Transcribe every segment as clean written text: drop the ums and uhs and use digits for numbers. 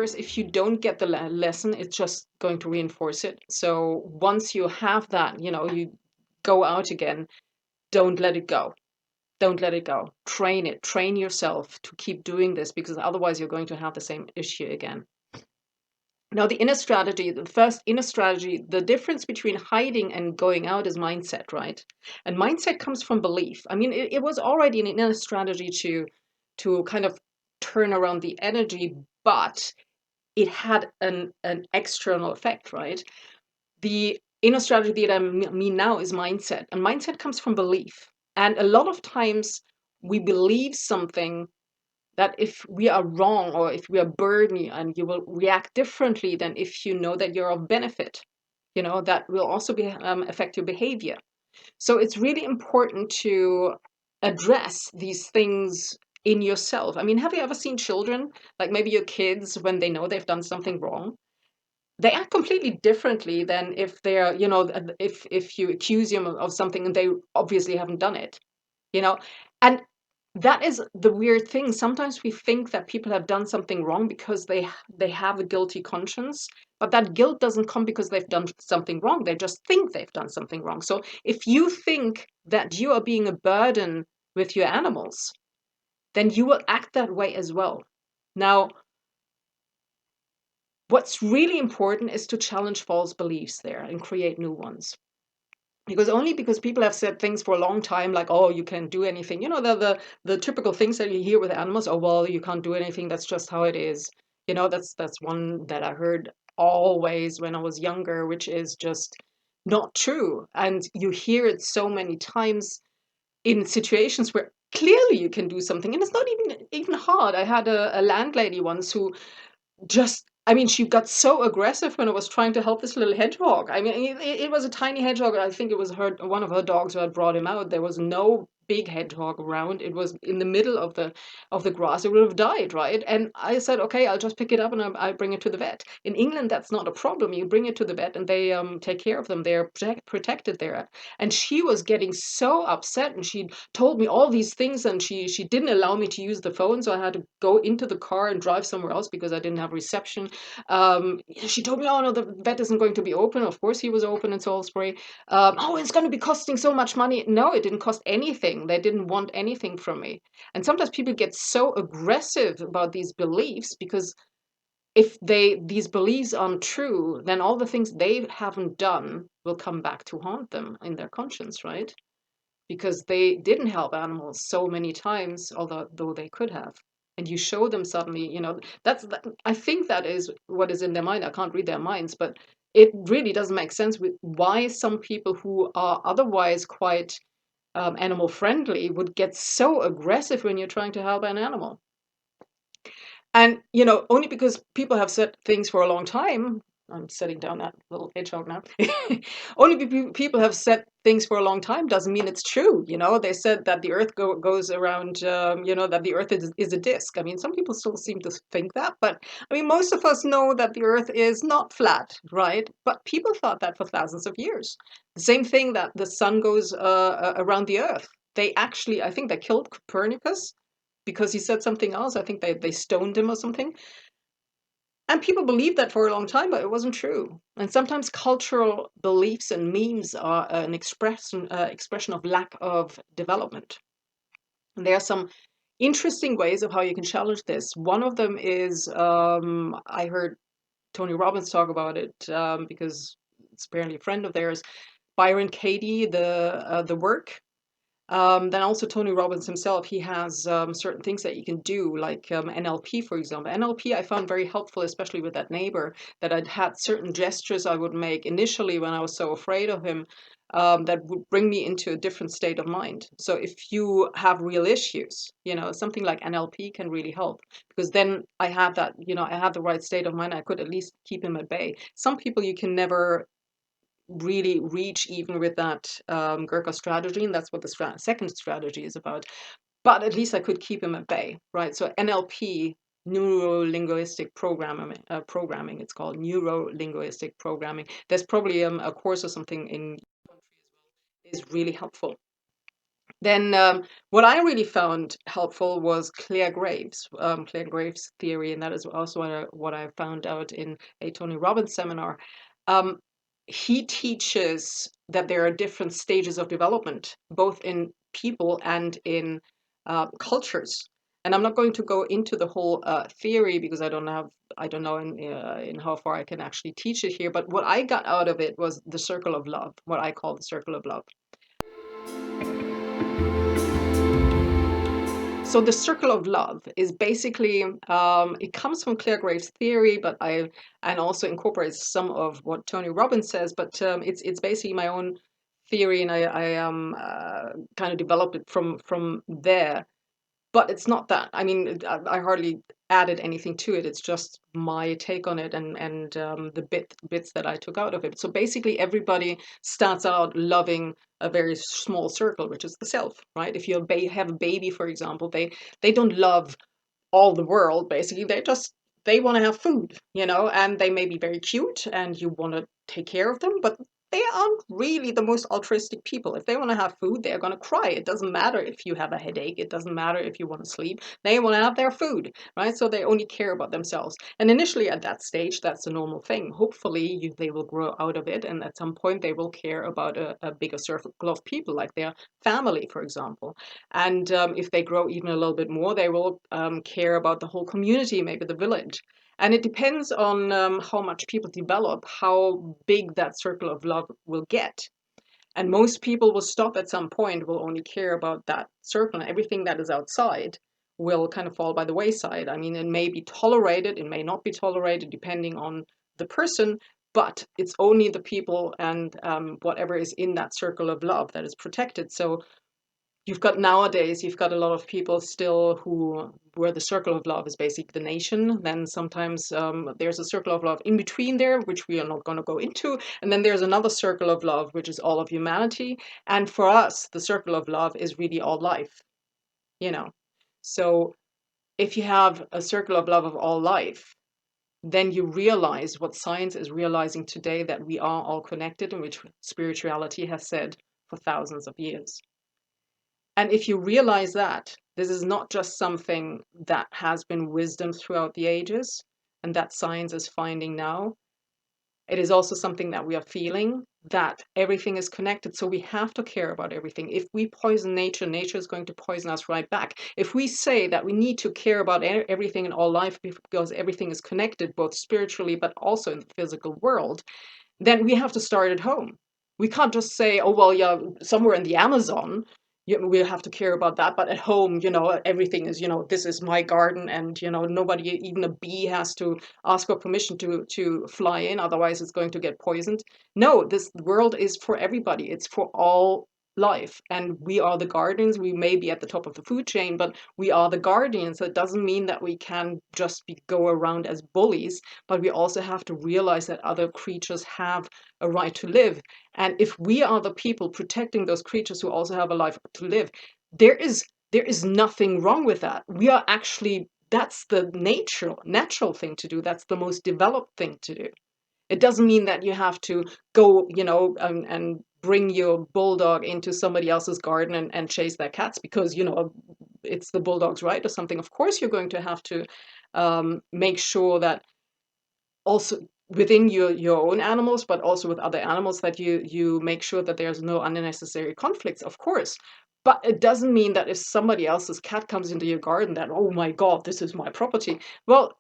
behaviors, if you don't get the lesson, it's just going to reinforce it. So once you have that, you go out again, don't let it go. Don't let it go. Train it. Train yourself to keep doing this, because otherwise you're going to have the same issue again. Now, the first inner strategy, the difference between hiding and going out is mindset, right? And mindset comes from belief. I mean, it was already an inner strategy to kind of turn around the energy, but it had an external effect, right? The inner strategy that I mean now is mindset, and mindset comes from belief. And a lot of times we believe something, that if we are wrong or if we are burdened, and you will react differently than if you know that you're of benefit, that will also affect your behavior. So it's really important to address these things in yourself. I mean, have you ever seen children, like maybe your kids, when they know they've done something wrong, they act completely differently than if they're, if you accuse them of something and they obviously haven't done it, you know? And that is the weird thing. Sometimes we think that people have done something wrong because they have a guilty conscience, but that guilt doesn't come because they've done something wrong. They just think they've done something wrong. So if you think that you are being a burden with your animals, then you will act that way as well. Now, what's really important is to challenge false beliefs there and create new ones. Because people have said things for a long time, like, oh, you can't do anything. The typical things that you hear with animals. Oh, well, you can't do anything. That's just how it is. That's one that I heard always when I was younger, which is just not true. And you hear it so many times in situations where clearly you can do something, and it's not even hard. I had a landlady once who just, I mean, she got so aggressive when I was trying to help this little hedgehog. I mean, it was a tiny hedgehog. I think it was one of her dogs who had brought him out. There was no big hedgehog around. It was in the middle of the grass. It would have died, right? And I said, okay, I'll just pick it up and I'll bring it to the vet. In England, that's not a problem. You bring it to the vet and they take care of them. They're protected there. And she was getting so upset, and she told me all these things, and she didn't allow me to use the phone, so I had to go into the car and drive somewhere else because I didn't have reception. She told me, oh no, the vet isn't going to be open. Of course he was open in Salisbury. Oh, it's going to be costing so much money. No, it didn't cost anything. They didn't want anything from me. And sometimes people get so aggressive about these beliefs because if these beliefs aren't true, then all the things they haven't done will come back to haunt them in their conscience, right? Because they didn't help animals so many times, although though they could have. And you show them suddenly, I think that is what is in their mind. I can't read their minds, but it really doesn't make sense with why some people who are otherwise quite animal friendly would get so aggressive when you're trying to help an animal. And, only because people have said things for a long time. I'm setting down that little hedgehog now. Only people have said things for a long time doesn't mean it's true. They said that the Earth goes around, that the Earth is a disc. I mean, some people still seem to think that, but I mean, most of us know that the Earth is not flat, right? But people thought that for thousands of years. The same thing that the sun goes around the Earth. I think they killed Copernicus because he said something else. I think they stoned him or something. And people believed that for a long time, but it wasn't true. And sometimes cultural beliefs and memes are an expression of lack of development. And there are some interesting ways of how you can challenge this. One of them is, I heard Tony Robbins talk about it because it's apparently a friend of theirs. Byron Katie, the work. Then also Tony Robbins himself, he has certain things that you can do, like NLP, for example. NLP I found very helpful, especially with that neighbor, that I'd had certain gestures I would make initially when I was so afraid of him, that would bring me into a different state of mind. So if you have real issues, something like NLP can really help, because then I had that, I had the right state of mind. I could at least keep him at bay. Some people you can never really reach even with that Gurkha strategy, and that's what the second strategy is about. But at least I could keep him at bay, right? So NLP, neuro-linguistic programming, it's called neuro-linguistic programming. There's probably a course or something in is really helpful. Then what I really found helpful was Claire Graves' theory, and that is also what I found out in a Tony Robbins seminar. Um, he teaches that there are different stages of development, both in people and in cultures. And I'm not going to go into the whole theory because I don't know in how far I can actually teach it here. But what I got out of it was the circle of love, what I call the circle of love. So the circle of love is basically it comes from Claire Graves' theory, but I and also incorporates some of what Tony Robbins says. But it's basically my own theory, and I kind of developed it from there. But it's not that. I mean, I hardly added anything to it. It's just my take on it and the bits that I took out of it. So basically, everybody starts out loving a very small circle, which is the self, right? If you have a baby, for example, they don't love all the world. Basically, they want to have food, and they may be very cute, and you want to take care of them, but they aren't really the most altruistic people. If they want to have food, they're going to cry. It doesn't matter if you have a headache. It doesn't matter if you want to sleep. They want to have their food, right? So they only care about themselves. And initially at that stage, that's a normal thing. Hopefully they will grow out of it. And at some point they will care about a bigger circle of people, like their family, for example. And if they grow even a little bit more, they will care about the whole community, maybe the village. And it depends on how much people develop, how big that circle of love will get. And most people will stop at some point, will only care about that circle, and everything that is outside will kind of fall by the wayside. I mean, it may be tolerated, it may not be tolerated, depending on the person, but it's only the people and whatever is in that circle of love that is protected. So you've got a lot of people still where the circle of love is basically the nation. Then sometimes there's a circle of love in between there, which we are not going to go into. And then there's another circle of love, which is all of humanity. And for us, the circle of love is really all life, you know. So if you have a circle of love of all life, then you realize what science is realizing today, that we are all connected, and which spirituality has said for thousands of years. And if you realize that this is not just something that has been wisdom throughout the ages and that science is finding now, it is also something that we are feeling, that everything is connected. So we have to care about everything. If we poison nature, nature is going to poison us right back. If we say that we need to care about everything in all life because everything is connected, both spiritually but also in the physical world, then we have to start at home. We can't just say, oh, well, yeah, somewhere in the Amazon, we have to care about that. But at home, everything is, this is my garden, and, nobody, even a bee, has to ask for permission to fly in. Otherwise, it's going to get poisoned. No, this world is for everybody. It's for all life. And we are the guardians. We may be at the top of the food chain, but we are the guardians. So it doesn't mean that we can just go around as bullies, but we also have to realize that other creatures have a right to live. And if we are the people protecting those creatures who also have a life to live, there is nothing wrong with that. We are actually, that's the natural thing to do. That's the most developed thing to do. It doesn't mean that you have to go, and bring your bulldog into somebody else's garden and chase their cats because, it's the bulldog's right or something. Of course, you're going to have to make sure that also within your own animals, but also with other animals, that you make sure that there's no unnecessary conflicts, of course. But it doesn't mean that if somebody else's cat comes into your garden, that, oh my God, this is my property. Well,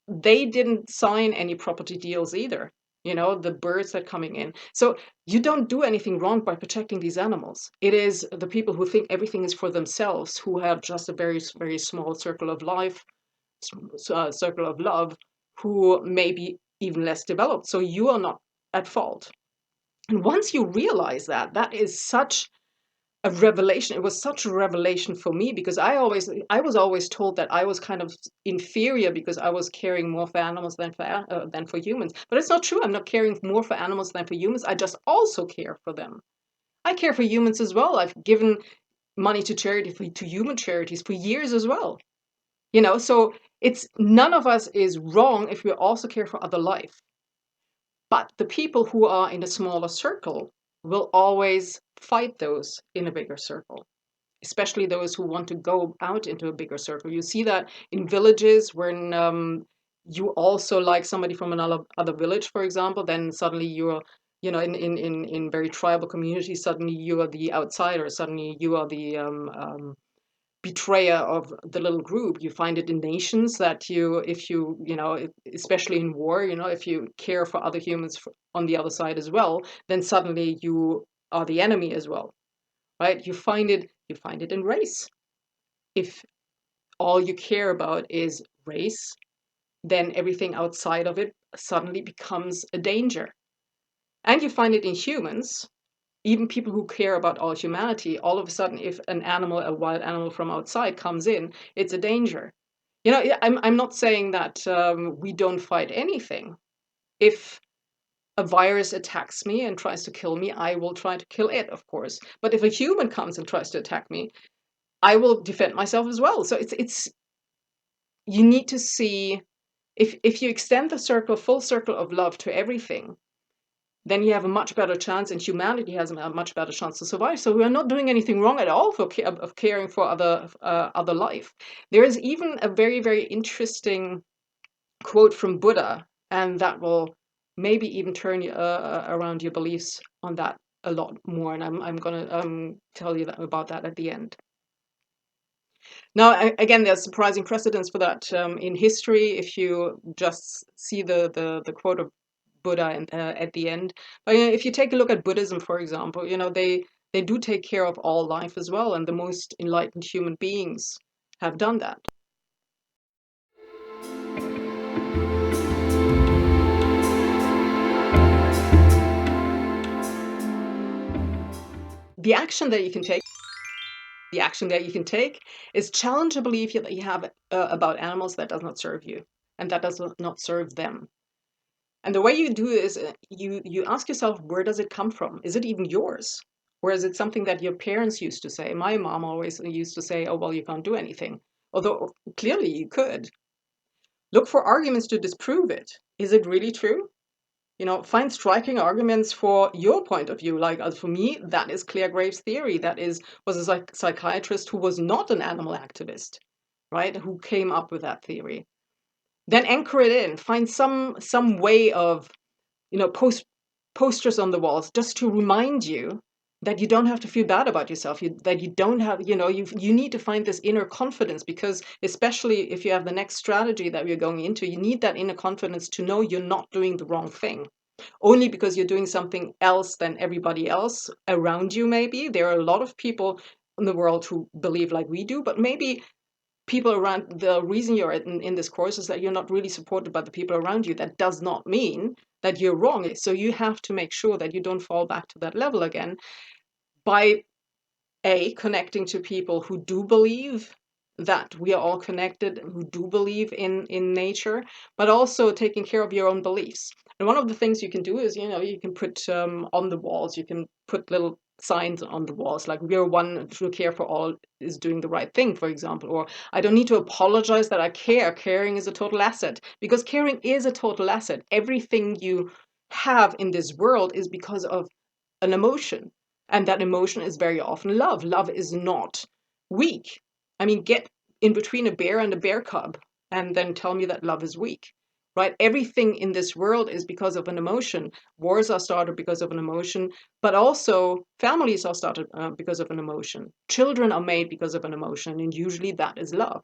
they didn't sign any property deals either. The birds that coming in. So you don't do anything wrong by protecting these animals. It is the people who think everything is for themselves, who have just a very, very small circle of life, circle of love, who may be even less developed. So you are not at fault. And once you realize that, that is such a revelation. It was such a revelation for me, because I was always told that I was kind of inferior because I was caring more for animals than for humans. But it's not true. I'm not caring more for animals than for humans. I just also care for them. I care for humans as well. I've given money to to human charities for years as well. So it's, none of us is wrong if we also care for other life. But the people who are in a smaller circle will always fight those in a bigger circle. especially those who want to go out into a bigger circle. You see that in villages when you also like somebody from another other village, for example, then suddenly you're, in very tribal communities, suddenly you are the outsider, suddenly you are the betrayer of the little group. You find it in nations that if you, especially in war, if you care for other humans on the other side as well, then suddenly you are the enemy as well, right? You find it in race. If all you care about is race, then everything outside of it suddenly becomes a danger. And you find it in humans, even people who care about all humanity, all of a sudden, if a wild animal from outside comes in, it's a danger. I'm not saying that we don't fight anything. If a virus attacks me and tries to kill me, I will try to kill it, of course. But if a human comes and tries to attack me, I will defend myself as well. So it's you need to see, if you extend the full circle of love to everything, then you have a much better chance, and humanity has a much better chance to survive. So we are not doing anything wrong at all of caring for other life. There is even a very, very interesting quote from Buddha, and that will maybe even turn you around your beliefs on that a lot more. And I'm gonna tell you about that at the end. Now, again, there's surprising precedents for that in history. If you just see the quote of Buddha at the end, but if you take a look at Buddhism, for example, they do take care of all life as well, and the most enlightened human beings have done that. The action that you can take. The action that you can take is challenge a belief that you have about animals that does not serve you and that does not serve them. And the way you do is you ask yourself, where does it come from? Is it even yours? Or is it something that your parents used to say? My mom always used to say, oh, well, you can't do anything. Although clearly you could. Look for arguments to disprove it. Is it really true? Find striking arguments for your point of view. Like for me, that is Claire Graves' theory. Was a psychiatrist who was not an animal activist, right? Who came up with that theory. Then anchor it in. Find some way of posters on the walls just to remind you that you don't have to feel bad about yourself. That you don't have, you need to find this inner confidence, because especially if you have the next strategy that we're going into, you need that inner confidence to know you're not doing the wrong thing. Only because you're doing something else than everybody else around you, maybe. There are a lot of people in the world who believe like we do, but maybe people around, the reason you're in this course is that you're not really supported by the people around you. That does not mean that you're wrong. So you have to make sure that you don't fall back to that level again by connecting to people who do believe that we are all connected, who do believe in nature, but also taking care of your own beliefs. And one of the things you can do is, you can put on the walls, you can put little signs on the walls, like we're one to care for all is doing the right thing, for example. Or I don't need to apologize that I care. Caring is a total asset, because caring is a total asset. Everything you have in this world is because of an emotion. And that emotion is very often love. Love is not weak. I mean, get in between a bear and a bear cub and then tell me that love is weak, right? Everything in this world is because of an emotion. Wars are started because of an emotion, but also families are started because of an emotion. Children are made because of an emotion, and usually that is love.